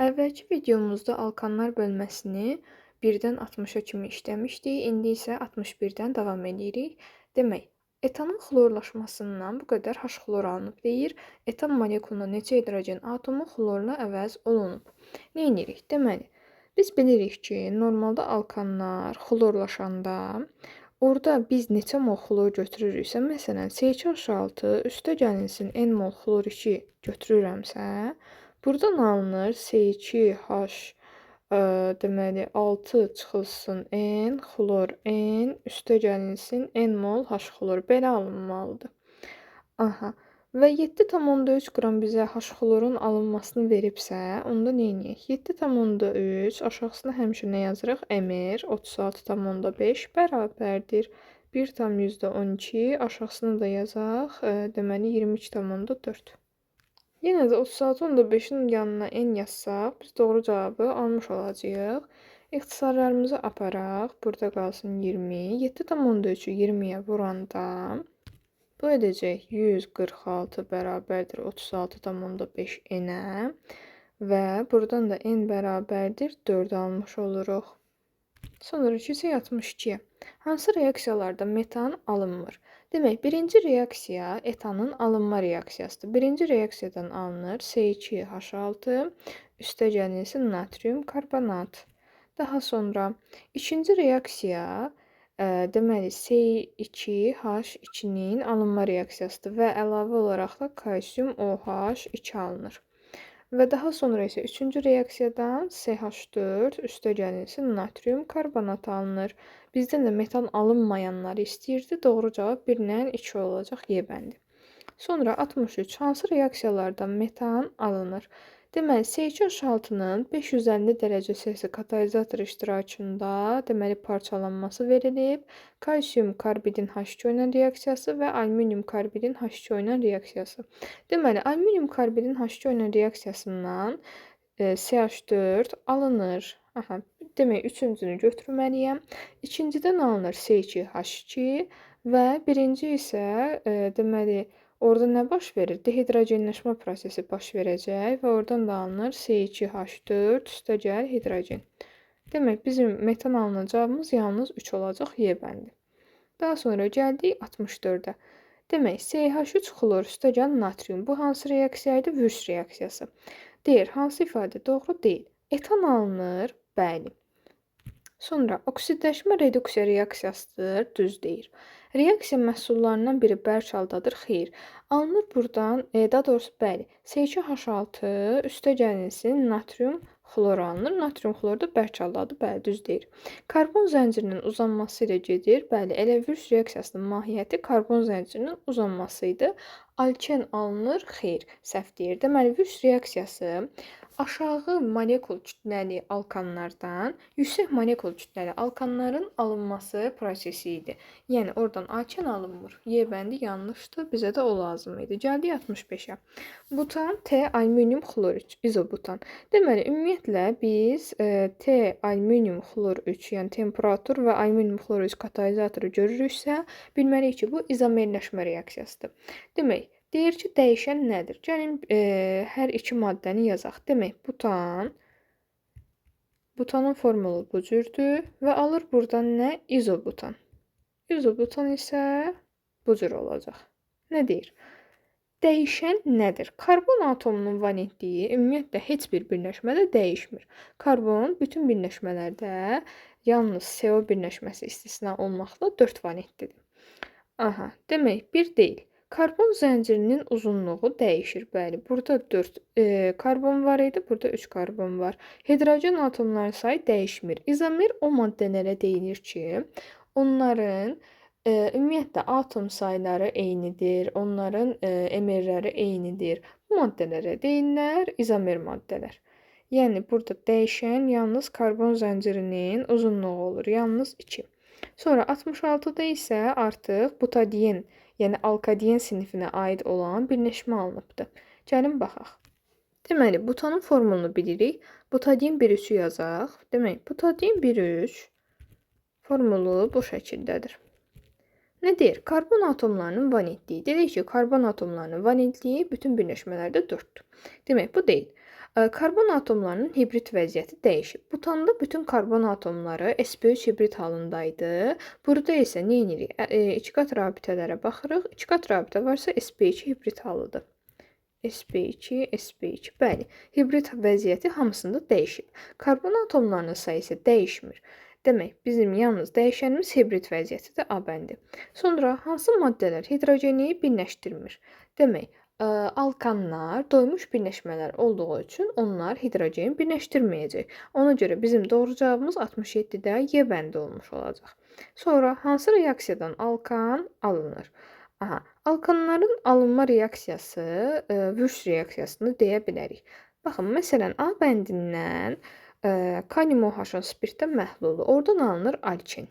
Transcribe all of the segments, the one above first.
Əvvəlki videomuzda alkanlar bölməsini 1-dən 60-a kimi işləmişdik. İndi isə 61-dən davam edirik. Demək, etanın xlorlaşmasından bu qədər H-xlor alınıb deyir. Etan molekuluna neçə hidrogen atomu xlorla əvəz olunub. Nə edirik? Deməli, biz bilirik ki, normalda alkanlar xlorlaşanda orada biz neçə mol xlor götürürüksə, məsələn, C2H6 üstə gəlinsin n mol xlor 2 götürürəmsə, buradan alınır C2H deməli 6 çıxılsın n xlor n üstə gəlinsin n mol H xlor belə alınmalıdır. Aha. Və 7,3 qram bizə H xlorun alınmasını veribsə, onda nə edək? 7,3 aşağısına həmişə nə yazırıq? Mr 36,5 bərabərdir 1,12 aşağısını da yazaq, deməli 22,4. Yenə də 36,5-in yanına n yazsaq, biz doğru cavabı almış olacağıq. İxtisarlarımızı aparaq. Burada qalsın 20. 7,3-ü 20-yə vuranda bu edəcək 146 bərabərdir 36,5 n-ə və buradan da n bərabərdir 4 almış oluruq. Sonra keçək 62-yə. Hansı reaksiyalarda metan alınmır? Demək, birinci reaksiya etanın alınma reaksiyasıdır. Birinci reaksiyadan alınır C2H6 üstə gəlinsin natrium karbonat. Daha sonra ikinci reaksiya deməli C2H2-nin alınma reaksiyasıdır və əlavə olaraq da kalsium OH2 alınır. Və daha sonra isə üçüncü reaksiyadan CH4 üstə gəlinsin natrium karbonat alınır. Bizdən də metan alınmayanları istəyirdi. Doğru cavab 1-lə 2 olacaq Y bəndi. Sonra 63. Hansı reaksiyalardan metan alınır? Deməli, C2H6-nın 550 dərəcə Selsi katalizator iştirakında deməli parçalanması verilib. Kalsium karbidin H2 ilə reaksiyası və alüminium karbidin H2 ilə reaksiyası. Deməli, alüminium karbidin H2 ilə reaksiyasından CH4 alınır. Aha, demək, üçüncünü götürməliyəm. İkincidən alınır C2H2 və birinci isə deməli orada nə baş verir? Dehidrogenləşmə prosesi baş verəcək və oradan da alınır C2H4 üstə gəl hidrogen. Demək, bizim metan alınacağımız yalnız 3 olacaq Y bəndi. Daha sonra gəldik 64-ə. Demək, CH3 xlor üstə gəl natrium. Bu hansı reaksiya idi? Würst reaksiyası. Deyir, hansı ifadə doğru deyil? Etan alınır, bəli. Sonra oksidləşmə reduksiya reaksiyasıdır, düz deyir. Reaksiya məhsullarından biri bərk haldadır, xeyr. Alınır buradan, daha doğrusu bəli, C2H6 üstə gəlinsin natrium xlor alınır. Natrium xlor da bərk haldadır, bəli, düz deyir. Karbon zəncirinin uzanması ilə gedir, bəli, elə würst reaksiyasının mahiyyəti karbon zəncirinin uzanması idi. Alken alınır, xeyr, səhv deyir. Deməli, würst reaksiyası aşağı molekul kütləli alkanlardan yüksək molekul kütləli alkanların alınması prosesi idi. Yəni, oradan alken alınmır. Y bəndi yanlışdır, bizə də o lazım idi. Gəldik 65-ə. Butan, T, alüminium xlor 3, izobutan. Deməli, ümumiyyətlə biz T, alüminium xlor 3, yəni temperatur və alüminium xlor 3 katalizatoru görürüksə, bilməliyik ki, bu izomerləşmə reaksiyasıdır. Demək, deyir ki, dəyişən nədir? Gəlin hər iki maddəni yazaq. Demək, butanın formulu bu cürdür və alır buradan nə? İzobutan. İzobutan isə bu cür olacaq. Nə deyir? Dəyişən nədir? Karbon atomunun valentliyi ümumiyyətlə heç bir birləşmədə dəyişmir. Karbon bütün birləşmələrdə yalnız CO birləşməsi istisna olmaqla 4 valentlidir. Aha, demək, bir deyil. Karbon zəncirinin uzunluğu dəyişir. Bəli, burada 4 karbon var idi, burada 3 karbon var. Hidrogen atomlarının sayı dəyişmir. İzomer o maddələrə deyilir ki, onların ümumiyyətlə atom sayları eynidir, onların emerləri eynidir. Bu maddələrə deyirlər izomer maddələr. Yəni, burada dəyişən yalnız karbon zəncirinin uzunluğu olur, yalnız 2. Sonra 66-da isə artıq butadiyen, yəni alkadiyen sinifinə aid olan birləşmə alınıbdır. Gəlin baxaq. Deməli, butanın formulunu bilirik. Butadiyen 1,3-ü yazaq. Demək, butadiyen 1,3 formulu bu şəkildədir. Nə deyir? Karbon atomlarının valentliyi. Dedik ki, karbon atomlarının valentliyi bütün birləşmələrdə 4-dür. Demək, bu deyil. Karbon atomlarının hibrid vəziyyəti dəyişib. Butanda bütün karbon atomları sp3 hibrid halındaydı. Burada isə nə edirik? İki qat rabitələrə baxırıq. İki qat rabitə varsa sp2 hibrid halıdır. sp2, sp2. Bəli, hibrid vəziyyəti hamısında dəyişib. Karbon atomlarının sayı isə dəyişmir. Demək, bizim yalnız dəyişənimiz hibrid vəziyyətidir, A bəndi. Sonra hansı maddələr hidrogeni birləşdirmir? Demək, alkanlar doymuş birləşmələr olduğu üçün onlar hidrogeni birləşdirməyəcək. Ona görə bizim doğru cavabımız 67-də Y bəndi olmuş olacaq. Sonra hansı reaksiyadan alkan alınır? Aha, alkanların alınma reaksiyası Wurst reaksiyasını deyə bilərik. Baxın, məsələn, A bəndindən kalium OH-ın spirtdə məhlulu. Oradan alınır alkin.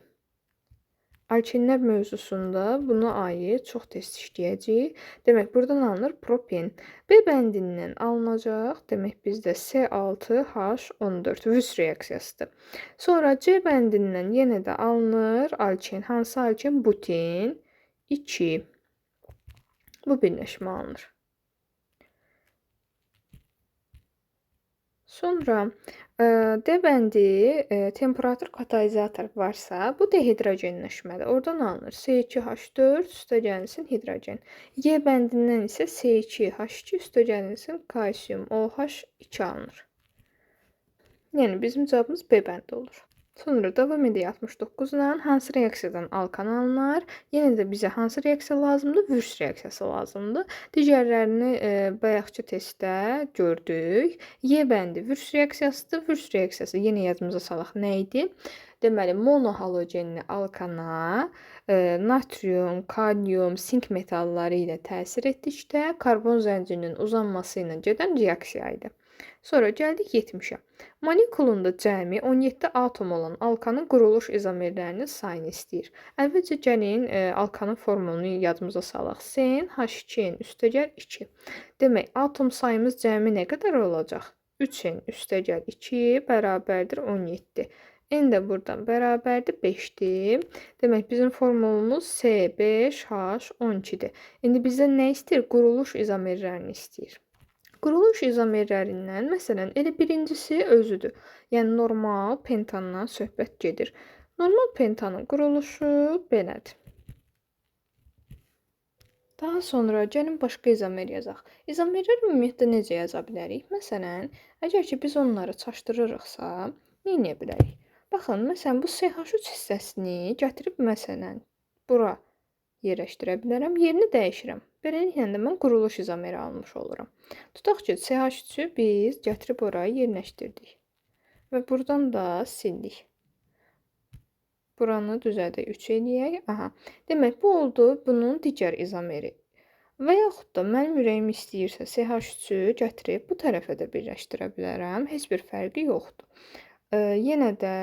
Alkinlər mövzusunda buna aid çox test işləyəcəyik. Demək, buradan alınır propen. B bəndindən alınacaq. Demək, bizdə C6H14 Wurst reaksiyasıdır. Sonra C bəndindən yenə də alınır alkin. Hansı alkin? Butin 2. Bu birləşmə alınır. Sonra D bəndi temperatur katalizator varsa, bu dehidrogenləşmədir. Oradan alınır C2H4 üstəgəlsin hidrogen. Y bəndindən isə C2H2 üstəgəlsin kalsium OH2 alınır. Yəni bizim cavabımız B bəndi olur. Sonra davam edək 69-la. Hansı reaksiyadan alkan alınır? Yenə də bizə hansı reaksiya lazımdır? Wurst reaksiyası lazımdır. Digərlərini bayaqçı testdə gördük. Y bəndi Wurst reaksiyasıdır. Wurst reaksiyası yenə yadımıza salaq nə idi? Deməli, monohalogenli alkana natrium, kalium, sink metalları ilə təsir etdikdə karbon zəncirinin uzanması ilə gedən reaksiya idi. Sonra gəldik 70-ə. Molekulunda cəmi 17 atom olan alkanın quruluş izomerlərinin sayını istəyir. Əvvəlcə gəlin alkanın formulunu yadımıza salaq. Sen H2n üstəgəl 2. Demək, atom sayımız cəmi nə qədər olacaq? 3n üstəgəl 2 bərabərdir 17. N də buradan bərabərdir 5-dir. Demək, bizim formulumuz C5H12-dir. İndi bizdən nə istəyir? Quruluş izomerlərini istəyir. Quruluş izomerlərindən, məsələn, elə birincisi özüdür. Yəni, normal pentandan söhbət gedir. Normal pentanın quruluşu belədir. Daha sonra gəlin başqa izomer yazaq. İzomerlər ümumiyyətlə necə yaza bilərik? Məsələn, əgər ki, biz onları çaşdırırıqsa, nə edə bilərik? Baxın, məsələn, bu CH3 hissəsini gətirib, məsələn, bura yerləşdirə bilərəm, yerini dəyişirəm. Beləliklə də mən quruluş izomeri almış oluram. Tutaq ki, CH3-ü biz gətirib oraya yerləşdirdik. Və buradan da sildik. Buranı düzəldək 3 eləyək. Aha. Demək, bu oldu bunun digər izomeri. Və yaxud da mənim ürəyim istəyirsə CH3-ü gətirib bu tərəfə də birləşdirə bilərəm. Heç bir fərqi yoxdur. Yenə də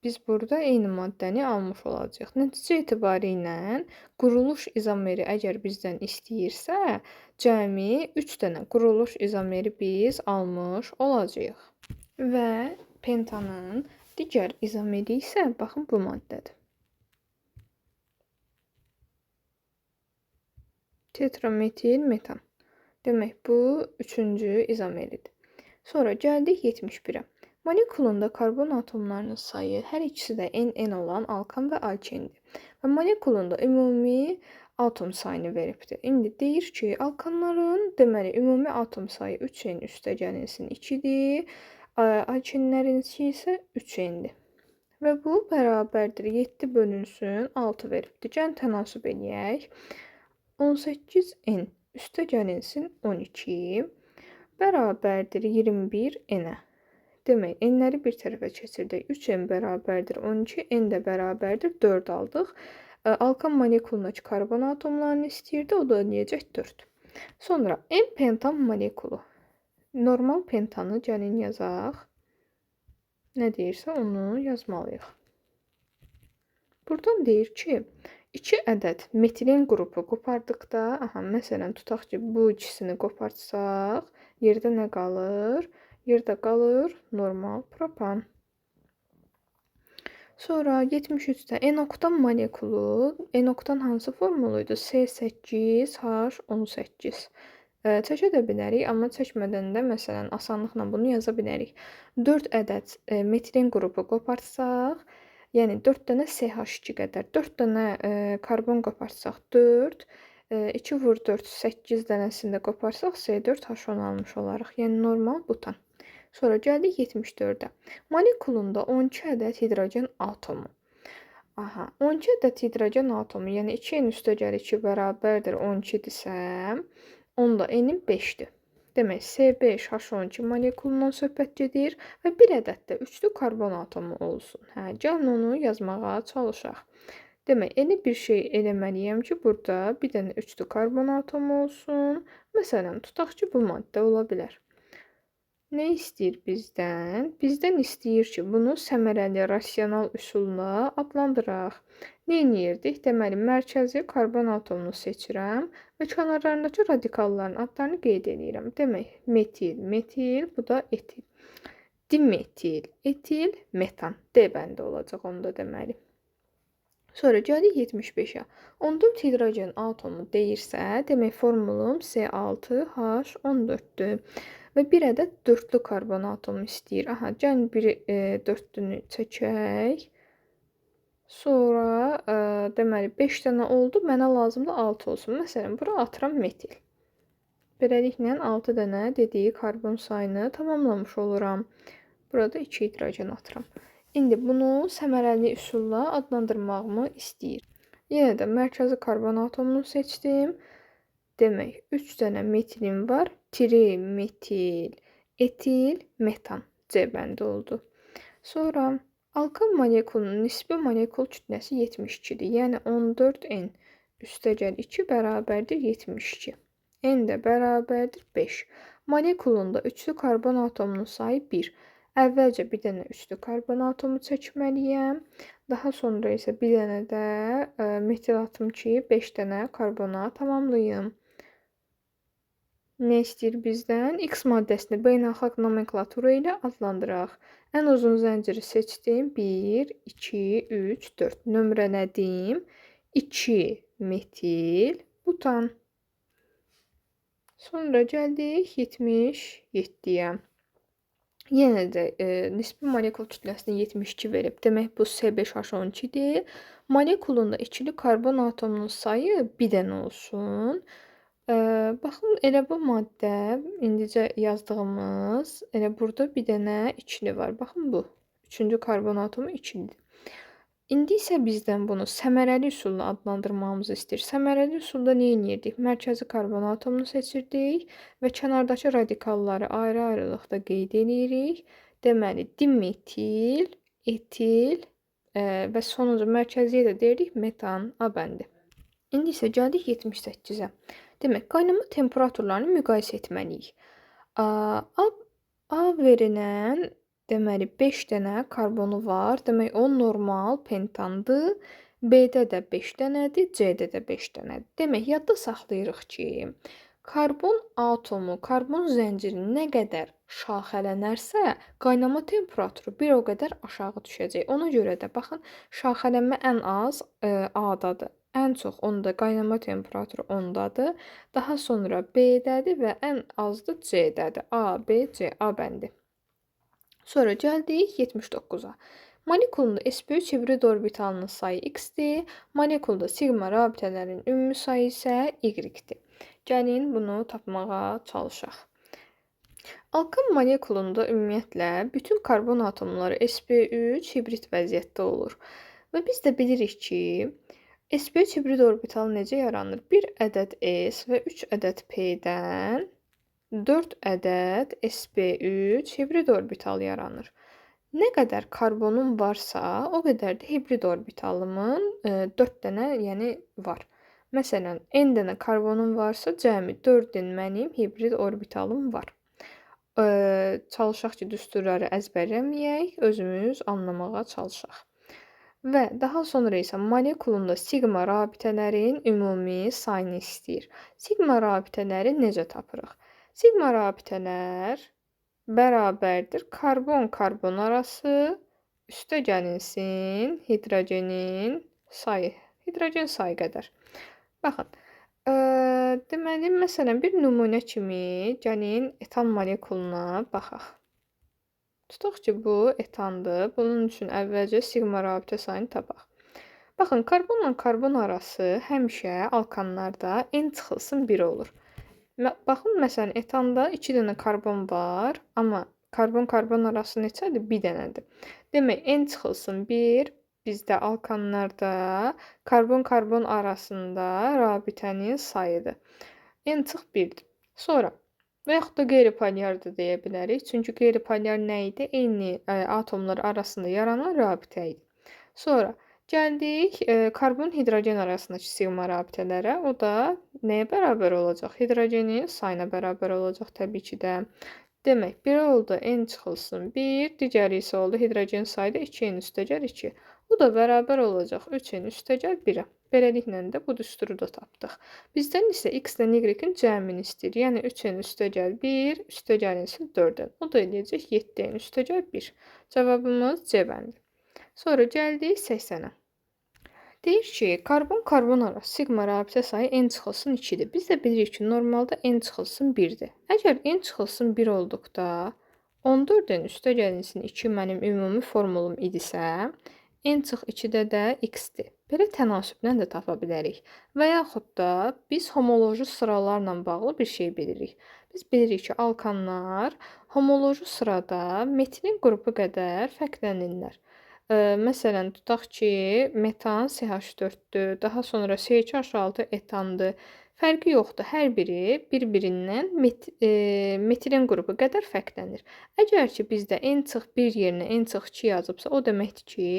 biz burada eyni maddəni almış olacaq. Nəticə etibarilə quruluş izomeri əgər bizdən istəyirsə, cəmi 3 dənə quruluş izomeri biz almış olacağıq. Və pentanın digər izomeri isə baxın bu maddədir. Tetrametil metan. Demək, bu 3-cü izomeridir. Sonra gəldik 71-ə. Molekulunda karbon atomlarının sayı hər ikisi də N olan alkan və alkindir. Və molekulunda ümumi atom sayını veribdir. İndi deyir ki, alkanların deməli ümumi atom sayı 3N üstəgəlsin 2-dir. Alkinlərinki isə 3N-dir. Və bu bərabərdir 7 bölünsün 6 veribdir. Gəlin tənasüb eləyək. 18N üstəgəlsin 12 bərabərdir 21N-ə. Demək, N-ləri bir tərəfə keçirdək. 3N bərabərdir 12, N də bərabərdir 4 aldıq. Alkan molekulundakı karbon atomlarını istəyirdi, o da eləyəcək 4. Sonra N pentan molekulu. Normal pentanı gəlin yazaq. Nə deyirsə onu yazmalıyıq. Buradan deyir ki, 2 ədəd metilin qrupu qopardıqda, məsələn, tutaq ki, bu ikisini qopartsaq, yerdə nə qalır? Yerdə qalır normal propan. Sonra 73-də N-oktan molekulu, N-oktan hansı formuluydu? C8H18. Çəkə də bilərik, amma çəkmədən də məsələn asanlıqla bunu yaza bilərik. 4 ədəd metilin qrupu qoparsaq, yəni 4 dənə CH2 qədər, 4 dənə karbon qoparsaq 4, 2 vur 4, 8 dənəsini də qoparsaq C4H10 almış olarıq. Yəni normal butan. Sonra gəldik 74-ə. Molekulunda 12 ədəd hidrogen atomu. Aha, 12 ədəd hidrogen atomu, yəni 2n üstəgəl 2 bərabərdir 12-dirsə, onda n-in 5-dir. Demək, C5H12 molekulundan söhbət gedir və bir ədəd də üçlü karbon atomu olsun. Hə, gəlin onu yazmağa çalışaq. Demək, elə bir şey eləməliyəm ki, burada bir dənə üçlü karbon atomu olsun. Məsələn, tutaq ki, bu maddə ola bilər. Nə istəyir bizdən? Bizdən istəyir ki, bunu səmərəli rasional üsulla adlandıraq. Nə edirdik? Deməli, mərkəzi karbon atomunu seçirəm və kənarlarındakı radikalların adlarını qeyd edirəm. Demək, metil, metil, bu da etil. Dimetil, etil, metan. D bəndə olacaq onda deməli. Sonra gəlir 75-ə. 14 hidrogen atomu deyirsə, demək formulum C6H14-dür. Və bir ədəd dörtlü karbon atomu istəyir. Aha, gəlin biri dörtlünü çəkək. Sonra deməli 5 dənə oldu, mənə lazımdır 6 olsun. Məsələn, bura atıram metil. Beləliklə 6 dənə dediyi karbon sayını tamamlamış oluram. Burada 2 hidrogen atıram. İndi bunu səmərəli üsulla adlandırmağımı istəyir. Yenə də mərkəzi karbon atomunu seçdim. Demək, 3 dənə metilim var. Trimetil, etil, metan. C bəndə oldu. Sonra alkan molekulunun nisbi molekul kütləsi 72-dir. Yəni 14n üstəgəl 2 bərabərdir 72. N də bərabərdir 5. Molekulunda üçlü karbon atomunun sayı 1. Əvvəlcə bir dənə üçlü karbon atomu çəkməliyəm. Daha sonra isə bir dənə də metil atım ki, 5 dənə karbona tamamlayım. Nə istəyir bizdən? X maddəsini beynəlxalq nomenklatura ilə adlandıraq. Ən uzun zənciri seçdim. 1, 2, 3, 4. Nömrələdim. 2 metil, butan. Sonra gəldik 77-yə. Yenə də nisbi molekul kütləsini 72 verib. Demək, bu C5H12-dir. Molekulunda ikili karbon atomunun sayı bir dənə olsun. Baxın, elə bu maddə, indicə yazdığımız, elə burada bir dənə ikili var. Baxın, bu. Üçüncü karbon atomu ikilidir. İndi isə bizdən bunu səmərəli üsulla adlandırmamızı istəyir. Səmərəli üsulda nə edirdik? Mərkəzi karbon atomunu seçirdik və kənardakı radikalları ayrı-ayrılıqda qeyd edirik. Deməli, dimetil, etil və sonuncu mərkəziyə də deyirik metan, A bəndi. İndi isə gəldik 78-ə. Demək, qaynama temperaturlarını müqayisə etməliyik. A verilən, deməli, 5 dənə karbonu var. Demək, o normal pentandır. B-də də 5 dənədir, C-də də 5 dənədir. Demək, yadda saxlayırıq ki, karbon atomu, karbon zənciri nə qədər şaxələnərsə, qaynama temperaturu bir o qədər aşağı düşəcək. Ona görə də, baxın, şaxələnmə ən az A-dadır. Ən çox onda qaynama temperaturu 10-dadır. Daha sonra B-dədir və ən azdır C-dədir. A, B, C, A bəndi. Sonra gəldik 79-a. Molekulunda sp3 hibrid orbitalının sayı x-dir. Molekulda sigma rabitələrin ümumi sayı isə y-dir. Gəlin bunu tapmağa çalışaq. Alkan molekulunda ümumiyyətlə bütün karbon atomları sp3 hibrid vəziyyətdə olur. Və biz də bilirik ki, sp3 hibrid orbitalı necə yaranır? 1 ədəd S və 3 ədəd P-dən 4 ədəd sp3 hibrid orbital yaranır. Nə qədər karbonum varsa, o qədər də hibrid orbitalımın 4 dənə var. Məsələn, n dənə karbonum varsa, cəmi 4-ün mənim hibrid orbitalım var. Çalışaq ki, düsturları əzbərləməyək, özümüz anlamağa çalışaq. Və daha sonra isə molekulunda sigma rabitələrin ümumi sayını istəyir. Sigma rabitələri necə tapırıq? Sigma rabitələr bərabərdir karbon-karbon arası üstə gəlinsin hidrogenin sayı. Hidrogen sayı qədər. Baxın, Deməli, məsələn, bir nümunə kimi gəlin etan molekuluna baxaq. Tutaq ki, bu etandır. Bunun üçün əvvəlcə siqma rabitə sayını tapaq. Baxın, karbonla karbon arası həmişə alkanlarda n çıxılsın 1 olur. Baxın, məsələn, etanda 2 dənə karbon var, amma karbon-karbon arası neçədir? 1 dənədir. Demək, n çıxılsın 1 bizdə alkanlarda karbon-karbon arasında rabitənin sayıdır. N çıx 1-dir. Sonra və yaxud da qeyri-polyar da deyə bilərik. Çünki qeyri-polyar nə idi? Eyni atomlar arasında yaranan rabitə idi. Sonra gəldik karbon-hidrogen arasındakı siqma rabitələrə. O da nəyə bərabər olacaq? Hidrogenin sayına bərabər olacaq təbii ki də. Demək, biri oldu n çıxılsın 1, digəri isə oldu hidrogen sayı da 2n üstəgəl 2. Bu da bərabər olacaq 3n üstəgəl 1-ə. Beləliklə də bu düsturu da tapdıq. Bizdən isə x-lə y-in cəmini istəyir. Yəni 3n üstəgəl 1, üstəgəlin isə 4n. O da eləyəcək 7n üstəgəl 1. Cavabımız C bəndi. Sonra gəldik 80-ə. Deyir ki, karbon-karbon arası siqma rabitə sayı n çıxılsın 2-dir. Biz də bilirik ki, normalda n çıxılsın 1-dir. Əgər n çıxılsın 1 olduqda 14-ün üstəgəlinsin 2 mənim ümumi formulum idisə, n çıx 2-də də x-dir. Belə tənasüblə də tapa bilərik. Və yaxud da biz homoloji sıralarla bağlı bir şey bilirik. Biz bilirik ki, alkanlar homoloji sırada metilin qrupu qədər fərqlənirlər. Məsələn, tutaq ki, metan CH4-dür, daha sonra CH6 etandır. Fərqi yoxdur. Hər biri bir-birindən metilin qrupu qədər fərqlənir. Əgər ki, bizdə n-1 yerinə n-2 yazıbsa, o deməkdir ki,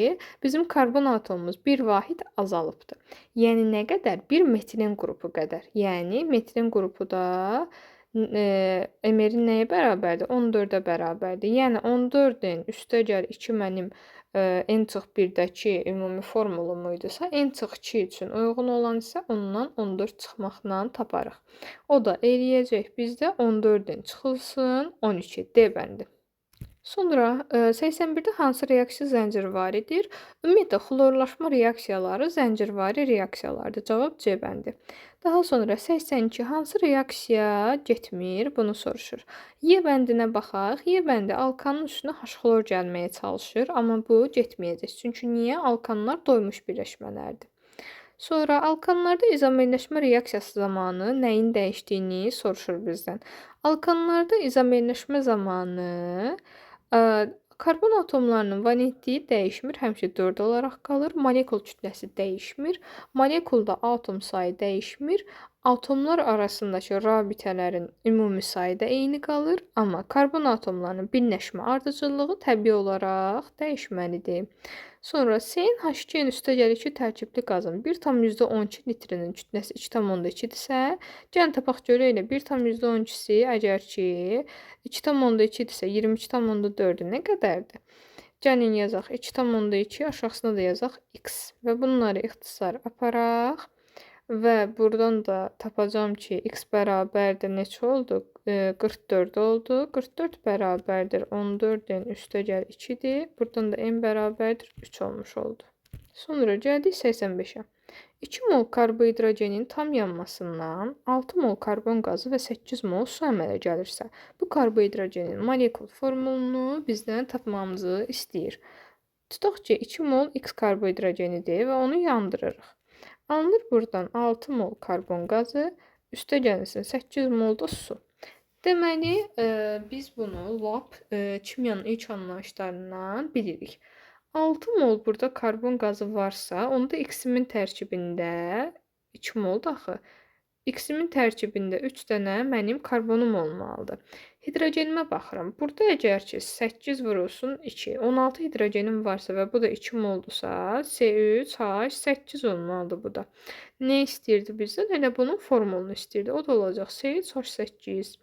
bizim karbon atomumuz bir vahid azalıbdır. Yəni nə qədər? Bir metilin qrupu qədər. Yəni metilin qrupu da MR-in nəyə bərabərdir? 14-ə bərabərdir. Yəni 14-ün üstəgəl 2 mənim n-1-dəki ümumi formulum idisə, n-2 üçün uyğun olan isə ondan 14 çıxmaqla taparıq. O da eləyəcək bizdə 14-dən çıxılsın 12 D bəndi. Sonra 81-də hansı reaksiya zəncirvaridir? Ümumiyyətlə, xlorlaşma reaksiyaları zəncirvari reaksiyalardır. Cavab C bəndi. Daha sonra 82 hansı reaksiya getmir? Bunu soruşur. Y bəndinə baxaq. Y bəndi alkanın üstünə H-xlor gəlməyə çalışır, amma bu getməyəcək. Çünki niyə? Alkanlar doymuş birləşmələrdir. Sonra alkanlarda izomerləşmə reaksiyası zamanı nəyin dəyişdiyini soruşur bizdən. Alkanlarda izomerləşmə zamanı karbon atomlarının valentliyi dəyişmir, həmişə 4 olaraq qalır. Molekul kütləsi dəyişmir. Molekulda atom sayı dəyişmir. Atomlar arasındakı rabitələrin ümumi sayı da eyni qalır, amma karbon atomlarının birləşmə ardıcıllığı təbii olaraq dəyişməlidir. Sonra CnH2n üstəgəl 2 tərkibli qazın 1,12 litrinin kütləsi 2,2-dirsə, gəlin tapaq görək elə 1,12-si əgər ki 2,2-dirsə 22,4-ü nə qədərdir? Gəlin yazaq 2,2, aşağısına da yazaq x və bunları ixtisar aparaq. Və buradan da tapacağım ki, x bərabərdir neçə oldu? 44 oldu. 44 bərabərdir 14-dən üstəgəl 2-dir. Buradan da n bərabərdir 3 olmuş oldu. Sonra gəldik 85-ə. 2 mol karbohidrogenin tam yanmasından 6 mol karbon qazı və 8 mol su əmələ gəlirsə, bu karbohidrogenin molekul formulunu bizdən tapmamızı istəyir. Tutaq ki, 2 mol x karbohidrogenidir və onu yandırırıq. Alınır buradan 6 mol karbon qazı, üstə gəlinsin 8 mol da su. Deməli, biz bunu lap kimyanın ilk anlayışlarından bilirik. 6 mol burada karbon qazı varsa, onda x-imin tərkibində 2 mol da axı. X-imin tərkibində 3 dənə mənim karbonum olmalıdır. Hidrogenimə baxıram. Burada əgər ki 8 vurulsun 2, 16 hidrogenim varsa və bu da 2 moldursa, C3H8 olmalıdır bu da. Nə istəyirdi bizdən? Elə bunun formulunu istəyirdi. O da olacaq C3H8.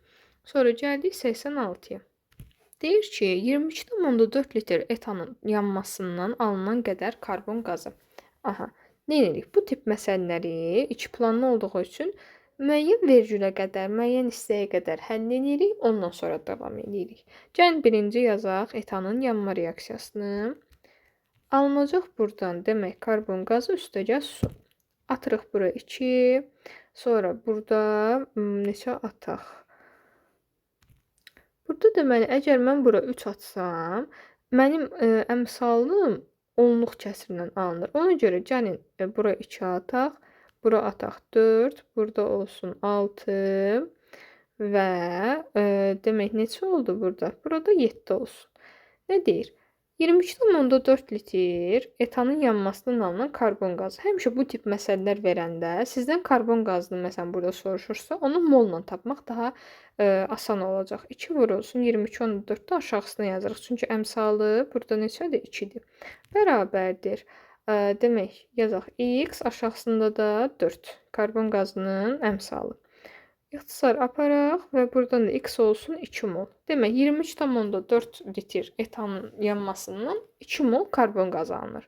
Sonra gəldik 86-ya. Deyir ki, 22,4 litr etanın yanmasından alınan qədər karbon qazı. Aha. Nə edirik? Bu tip məsələləri iki planlı olduğu üçün müəyyən vergülə qədər, müəyyən hissəyə qədər həll edirik, ondan sonra davam edirik. Gəlin birinci yazaq etanın yanma reaksiyasını. Alınacaq buradan demək karbon qazı üstəgəl su. Atırıq bura 2. Sonra burada neçə ataq? Burada deməli, əgər mən bura 3 atsam, mənim əmsalım onluq kəsirlə alınır. Ona görə gəlin bura 2 ataq, bura ataq 4, burada olsun 6 və demək neçə oldu burada? Burada 7 olsun. Nə deyir? 22,4 litr etanın yanmasından alınan karbon qazı. Həmişə bu tip məsələlər verəndə sizdən karbon qazını məsələn burada soruşursa, onu molla tapmaq daha asan olacaq. 2 vurulsun 22,4-də aşağısına yazırıq. Çünki əmsalı burada neçədir? 2-dir. Bərabərdir. Demək, yazaq x, aşağısında da 4. Karbon qazının əmsalı. İxtisar aparaq və buradan da x olsun 2 mol. Demək, 23,4 litr etanın yanmasından 2 mol karbon qazı alınır.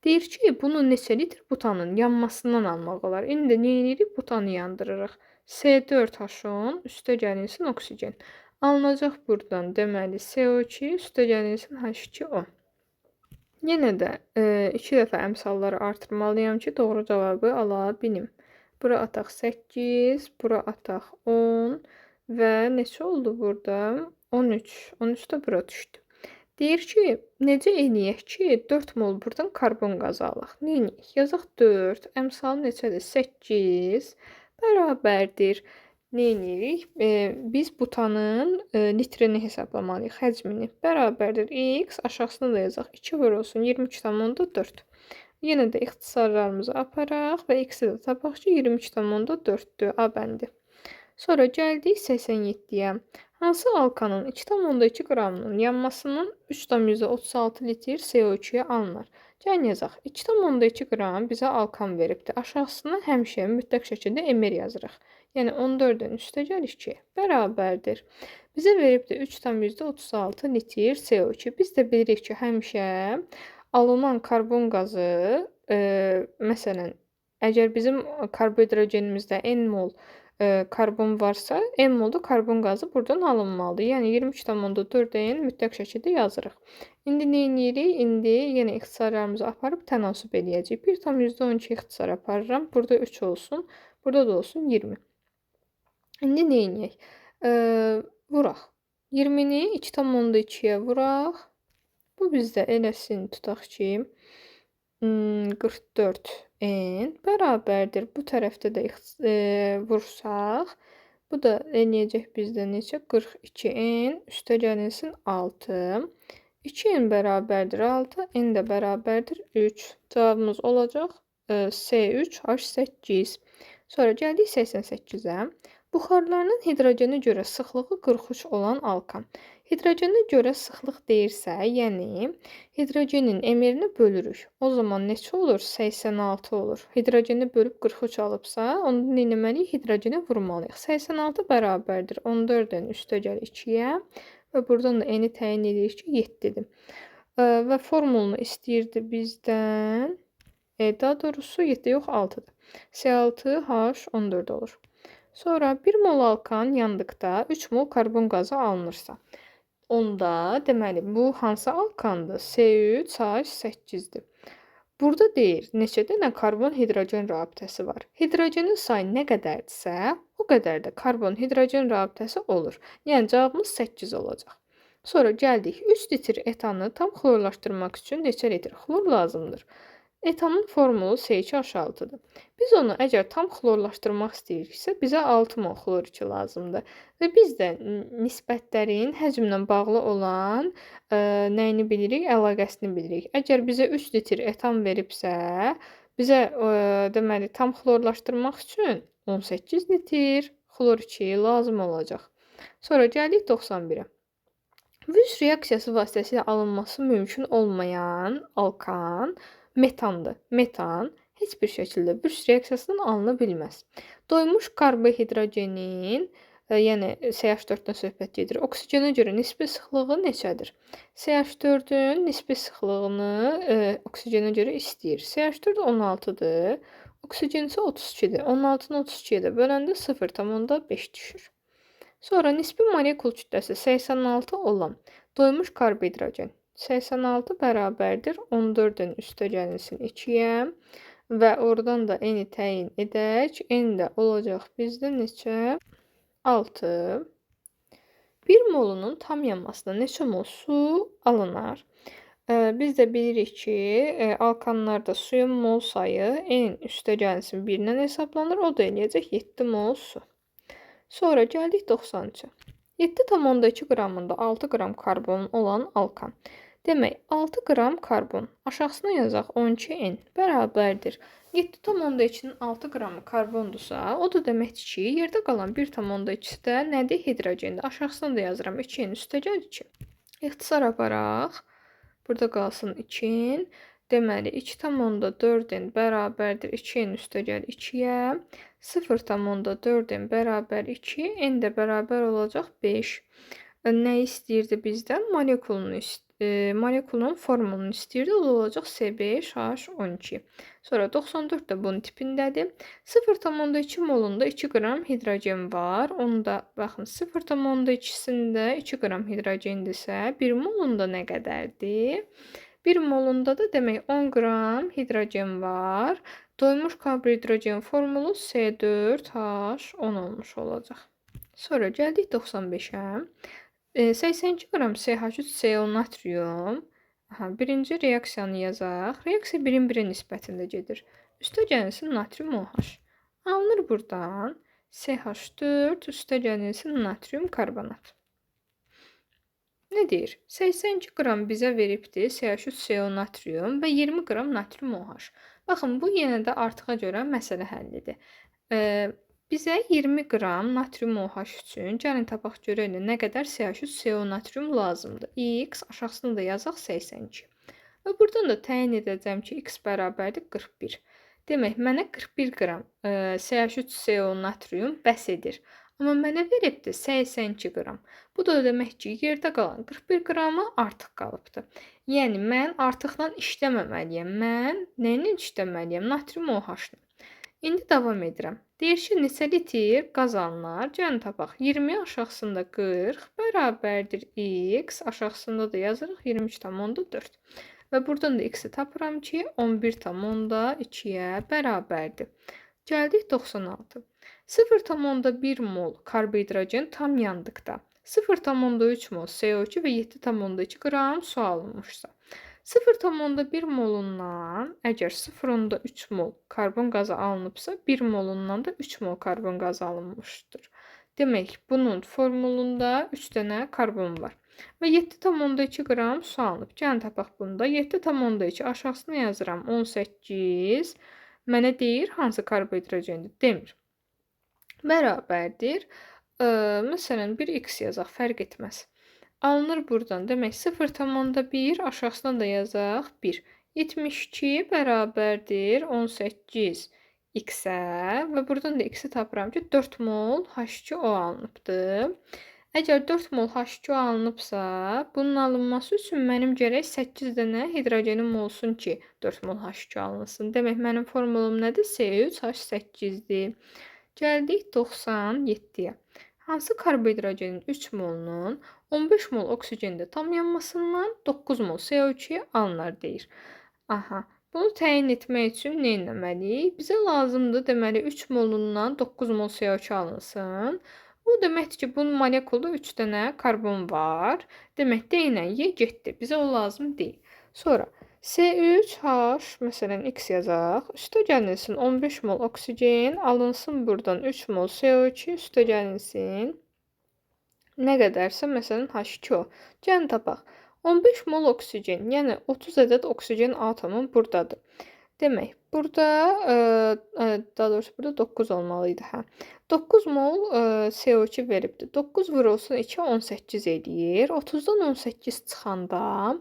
Deyir ki, bunu neçə litr butanın yanmasından almaq olar. İndi nə edirik? Butanı yandırırıq. C4H10 üstə gəlinsin oksigen. Alınacaq buradan deməli CO2 üstə gəlinsin H2O. Yenə də 2 dəfə əmsalları artırmalıyam ki, doğru cavabı ala bilim. Bura ataq 8, bura ataq 10 və neçə oldu burada? 13. 13 də bura düşdü. Deyir ki, necə eləyək ki, 4 mol buradan karbon qazı alaq? Neyiniyək? Yazaq 4, əmsalı neçədir? 8 bərabərdir. Neyinirik? Biz butanın litrini hesablamalıyıq, həcmini. Bərabərdir x, aşağısına da yazaq 2 vurulsun 23,4. Yenə də ixtisarlarımızı aparaq və x-i də tapaq ki, 23,4-dür A bəndi. Sonra gəldik 87-yə. Hansı alkanın 2,2 qramının yanmasından 3,36 litr CO2-yə alınır? Gəlin yazaq. 2,2 qram bizə alkan veribdir. Aşağısına həmişə mütləq şəkildə emer yazırıq. Yəni 14-dən üstə gəlir ki, bərabərdir. Bizə veribdir 3,36 litr CO2. Biz də bilirik ki, həmişə alınan karbon qazı, məsələn, əgər bizim karbohidrogenimizdə n mol karbon varsa, n mol da karbon qazı buradan alınmalıdır. Yəni 23,4-dən mütləq şəkildə yazırıq. İndi nə edirik? İndi yenə ixtisarlarımızı aparıb tənasüb eləyəcəyik. 1,12 ixtisar aparıram. Burada 3 olsun. Burada da olsun 20. İndi nə edək? Vuraq. 20-ni 2,2-yə vuraq. Bu bizdə eləsin, tutaq ki, 44 n bərabərdir. Bu tərəfdə də vursaq, bu da eləyəcək bizdə neçə? 42 n üstə gəlinsin 6. 2 n bərabərdir 6, n də bərabərdir 3. Cavabımız olacaq C3H8. Sonra gəldik 88-ə. Buxarlarının hidrogenə görə sıxlığı 43 olan alkan. Hidrogenə görə sıxlıq deyirsə, yəni hidrogenin emerini bölürük. O zaman neçə olur? 86 olur. Hidrogeni bölüb 43 alıbsa, onu nə etməliyik? Hidrogenə vurmalıyıq. 86 bərabərdir 14-dən üstə gəl 2-yə və buradan da n-i təyin edirik ki, 7-dir. Və formulunu istəyirdi bizdən, daha doğrusu 7 yox 6-dır. C6H14 olur. Sonra 1 mol alkan yandıqda 3 mol karbon qazı alınırsa, onda deməli bu hansı alkandır? C3H8-dir. Burada deyir, neçə dənə karbon hidrogen rabitəsi var. Hidrogenin sayı nə qədərdirsə, o qədər də karbon hidrogen rabitəsi olur. Yəni cavabımız 8 olacaq. Sonra gəldik 3 litr etanı tam xlorlaşdırmaq üçün neçə litr xlor lazımdır? Etanın formulu C2H6-dır. Biz onu əgər tam xlorlaşdırmaq istəyiriksə, bizə 6 mol xlor 2 lazımdır. Və biz də nisbətlərin həcmlə bağlı olan nəyini bilirik? Əlaqəsini bilirik. Əgər bizə 3 litr etan veribsə, bizə deməli tam xlorlaşdırmaq üçün 18 litr xlor 2 lazım olacaq. Sonra gəldik 91-ə. Vüs reaksiyası vasitəsilə alınması mümkün olmayan alkan metandır. Metan heç bir şəkildə Vüs reaksiyasından alına bilməz. Doymuş karbohidrogenin, yəni CH4-dən söhbət gedir. Oksigenə görə nisbi sıxlığı neçədir? CH4-ün nisbi sıxlığını oksigenə görə istəyir. CH4 16-dır, oksigen isə 32-dir. 16-nı 32-yə də böləndə 0,5 düşür. Sonra nisbi molekul kütləsi 86 olan doymuş karbohidrogen 86 bərabərdir 14-dən üstə gəlinsin 2-yə və oradan da eni təyin edək. Eni də olacaq bizdə neçə? 6. 1 molunun tam yanmasına neçə mol su alınar? Biz də bilirik ki, alkanlarda suyun mol sayı N üstəgəlsin 1-dən hesablanır. O da eləyəcək 7 mol su. Sonra gəldik 93-ə. 7,2 qramında 6 qram karbon olan alkan. Demək, 6 qram karbon. Aşağısına yazaq 12N bərabərdir. 7,2-nin 6 qramı karbondursa, o da deməkdir ki, yerdə qalan 1,2-si də nədir? Hidrogendir. Aşağısına da yazıram 2N üstəgəl 2. İxtisar aparaq. Burada qalsın 2N. Deməli, 2,4N bərabərdir 2N üstəgəl 2-yə. 0,4N bərabər 2. N də bərabər olacaq 5. Nə istəyirdi bizdən? Molekulun formulunu istəyirdi. O da olacaq C5H12. Sonra 94 də bunun tipindədir. 0,2 molunda 2 qram hidrogen var. Onu da baxın 0,2-sində 2 qram hidrogendirsə 1 molunda nə qədərdir? 1 molunda da demək 10 qram hidrogen var. Doymuş karbohidrogen formulu C4H10 olmuş olacaq. Sonra gəldik 95-ə. 82 qram CH3CO natrium. Birinci reaksiyanı yazaq. Reaksiya 1-in 1-ə nisbətində gedir. Üstəgəlsin natrium OH. Alınır buradan CH4 üstəgəlsin natrium karbonat. Nə deyir? 82 qram bizə veribdir CH3CO natrium və 20 qram natrium OH. Baxın, bu yenə də artığa görə məsələ həllidir. Bizə 20 qram natrium OH üçün gəlin tapaq görək nə qədər CH3CO natrium lazımdır. X aşağısını da yazaq 82. Və buradan da təyin edəcəm ki, X bərabərdir 41. Demək, mənə 41 qram CH3CO natrium bəs edir. Amma mənə veribdir 82 qram. Bu da demək ki, yerdə qalan 41 qramı artıq qalıbdır. Yəni, mən artıqla işləməməliyəm. Mən nə ilə işləməliyəm? Natrium OH-la. İndi davam edirəm. Deyir ki, neçə litr qaz alınar? Gəlin tapaq. 20 aşağısında 40 bərabərdir X. Aşağısında da yazırıq 23,4. Və buradan da X-i tapıram ki, 11,2-yə bərabərdir. Gəldik 96. 0,1 mol karbohidrogen tam yandıqda 0,3 mol CO2 və 7,2 qram su alınmışsa 0,1 molundan əgər 0,3 mol karbon qazı alınıbsa 1 molundan da 3 mol karbon qazı alınmışdır. Demək, bunun formulunda 3 dənə karbon var və 7,2 qram su alınıb. Gəlin tapaq bunda. 7,2 aşağısına yazıram 18. Mənə deyir hansı karbohidrogendir? Demir. Bərabərdir. Məsələn, 1x yazaq, fərq etməz. Alınır buradan. Demək, 0,1 aşağısına da yazaq 1. 72 bərabərdir 18 x-ə və buradan da x-i tapıram ki, 4 mol H2O alınıbdır. Əgər 4 mol H2O alınıbsa, bunun alınması üçün mənim gərək 8 dənə hidrogenim olsun ki, 4 mol H2O alınsın. Demək, mənim formulum nədir? C3H8-dir. Gəldik 97-yə. Hansı karbohidrogenin 3 molunun 15 mol oksigende tam yanmasından 9 mol CO2 alınır deyir. Bunu təyin etmək üçün nə etməliyik? Bizə lazımdır, deməli 3 molundan 9 mol CO2 alınsın. Bu deməkdir ki, bunun molekulda 3 dənə karbon var. Demək, deyilən Y getdi. Bizə o lazım deyil. Sonra C3H, məsələn, X yazaq. Üstə gəlinsin 15 mol oksigen, alınsın buradan 3 mol CO2, üstə gəlinsin. Nə qədərsə, məsələn, H2O. Gəlin tapaq. 15 mol oksigen, yəni 30 ədəd oksigen atomu buradadır. Demək, burada, daha doğrusu burada 9 olmalıydı. 9 mol CO2 veribdir. 9 vurulsun 2, 18 edir. 30-dan 18 çıxanda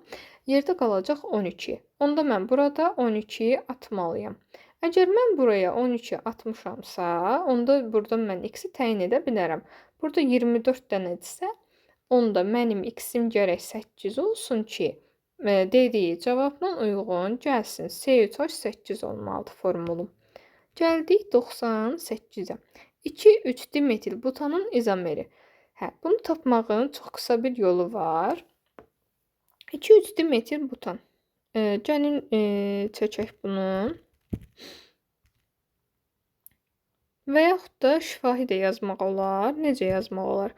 yerdə qalacaq 12. Onda mən burada 12 atmalıyam. Əgər mən buraya 12 atmışamsa, onda buradan mən x-i təyin edə bilərəm. Burada 24 dənədirsə, onda mənim x-im gərək 8 olsun ki, dediyi cavabla uyğun gəlsin. C3H8 olmalıdır formulum. Gəldik 98-ə. 2,3 dimetil butanın izomeri. Bunu tapmağın çox qısa bir yolu var. 2,3 dimetil butan. Gəlin çəkək bunu. Və yaxud da şifahi də yazmaq olar. Necə yazmaq olar?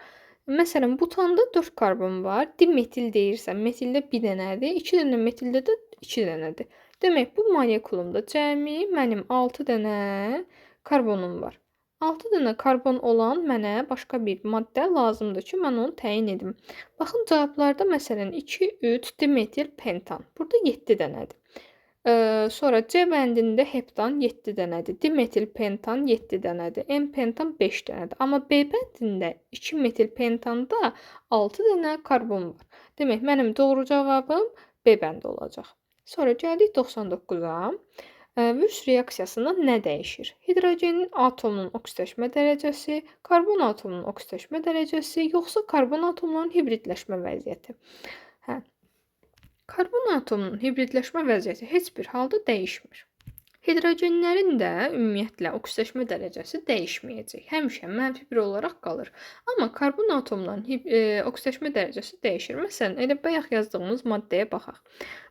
Məsələn, butanda 4 karbon var. Dimetil deyirsən, metildə 1 dənədir, 2 dənə metildə də 2 dənədir. Demək, bu molekulumda cəmi mənim 6 dənə karbonum var. 6 dənə karbon olan mənə başqa bir maddə lazımdır ki, mən onu təyin edim. Baxın, cavablarda məsələn 2, 3 dimetil pentan. Burada 7 dənədir. Sonra C bəndində heptan 7 dənədir. Dimetil pentan 7 dənədir. N-pentan 5 dənədir. Amma B bəndində 2 metil pentanda 6 dənə karbon var. Demək, mənim doğru cavabım B bəndi olacaq. Sonra gəldik 99-a. Vürs reaksiyasında nə dəyişir? Hidrogenin atomunun oksidləşmə dərəcəsi, karbon atomunun oksidləşmə dərəcəsi, yoxsa karbon atomlarının hibridləşmə vəziyyəti? Karbon atomunun hibridləşmə vəziyyəti heç bir halda dəyişmir. Hidrogenlərin də ümumiyyətlə oksidləşmə dərəcəsi dəyişməyəcək. Həmişə -1 olaraq qalır. Amma karbon atomlarının oksidləşmə dərəcəsi dəyişir. Məsələn, elə bayaq yazdığımız maddəyə baxaq.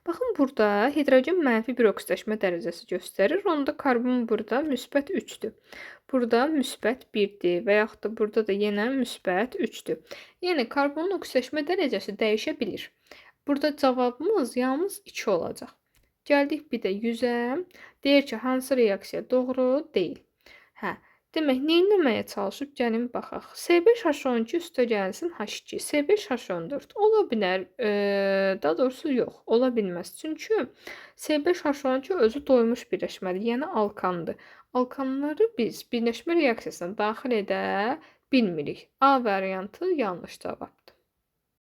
Baxın, burada hidrogen -1 oksidləşmə dərəcəsi göstərir. Onda karbon burada müsbət 3-dür. Burada müsbət 1-dir və yaxud da burada da yenə müsbət 3-dür. Yəni, karbonun oksidləşmə dərəcəsi dəyişə bilir. Burada cavabımız yalnız 2 olacaq. Gəldik bir də 100-ə. Deyir ki, hansı reaksiya doğru deyil. Demək, neyinləməyə çalışıb? Gəlin baxaq. S5H12 üstəgəlsin H2. S5H14 ola bilər. Daha doğrusu yox, ola bilməz. Çünki S5H12 özü doymuş birləşmədir, yəni alkandır. Alkanları biz birləşmə reaksiyasına daxil edə bilmirik. A variantı yanlış cavab.